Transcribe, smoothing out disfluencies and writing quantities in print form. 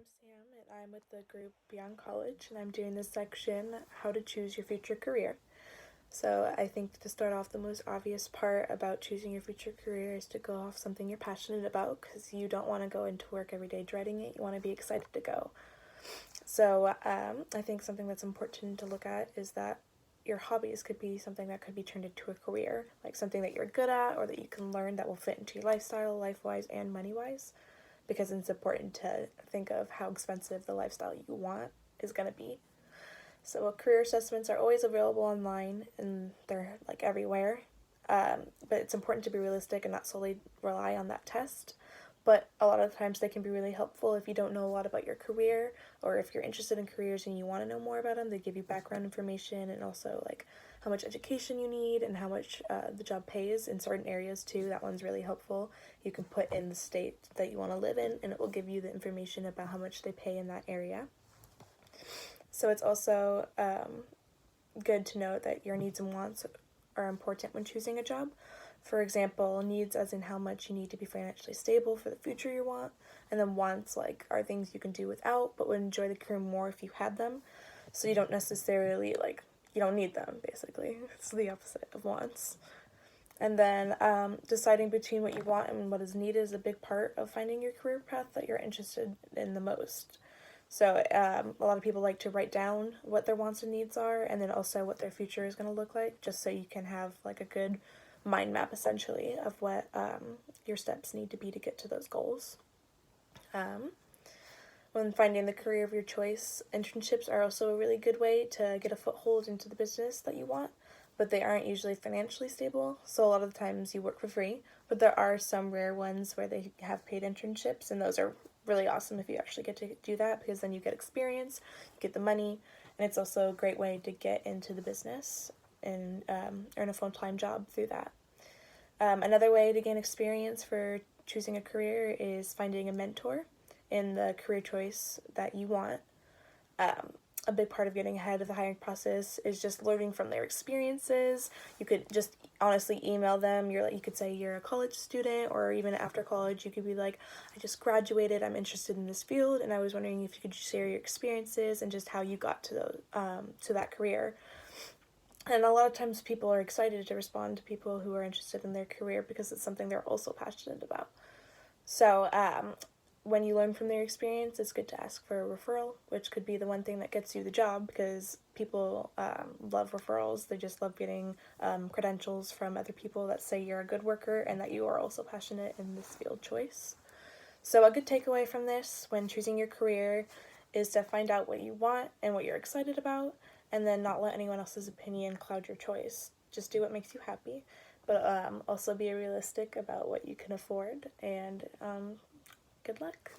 I'm Sam, and I'm with the group Beyond College, and I'm doing this section, How to Choose Your Future Career. So I think to start off, the most obvious part about choosing your future career is to go off something you're passionate about, because you don't want to go into work every day dreading it. You want to be excited to go. So I think something that's important to look at is that your hobbies could be something that could be turned into a career, like something that you're good at or that you can learn that will fit into your lifestyle, life-wise and money-wise, because it's important to think of how expensive the lifestyle you want is going to be. So career assessments are always available online, and they're like everywhere. But it's important to be realistic and not solely rely on that test. But a lot of times they can be really helpful if you don't know a lot about your career, or if you're interested in careers and you want to know more about them. They give you background information and also like how much education you need and how much the job pays in certain areas too. That one's really helpful. You can put in the state that you want to live in, and it will give you the information about how much they pay in that area. So it's also good to know that your needs and wants are important when choosing a job. For example, needs as in how much you need to be financially stable for the future you want, and then wants like are things you can do without but would enjoy the career more if you had them. So you don't necessarily you don't need them, basically. It's the opposite of wants. And then deciding between what you want and what is needed is a big part of finding your career path that you're interested in the most. So a lot of people like to write down what their wants and needs are, and then also what their future is going to look like, just so you can have like a good mind map essentially of what your steps need to be to get to those goals. When finding the career of your choice, internships are also a really good way to get a foothold into the business that you want, but they aren't usually financially stable, so a lot of the times you work for free. But there are some rare ones where they have paid internships, and those are really awesome if you actually get to do that, because then you get experience, you get the money, and it's also a great way to get into the business and earn a full-time job through that. Another way to gain experience for choosing a career is finding a mentor in the career choice that you want. A big part of getting ahead of the hiring process is just learning from their experiences. You could just honestly email them. You could say you're a college student, or even after college, you could be like, I just graduated, I'm interested in this field, and I was wondering if you could share your experiences and just how you got to that career. And a lot of times people are excited to respond to people who are interested in their career because it's something they're also passionate about. So when you learn from their experience, it's good to ask for a referral, which could be the one thing that gets you the job, because people love referrals. They just love getting credentials from other people that say you're a good worker and that you are also passionate in this field choice. So a good takeaway from this when choosing your career is to find out what you want and what you're excited about, and then not let anyone else's opinion cloud your choice. Just do what makes you happy, but also be realistic about what you can afford, and good luck.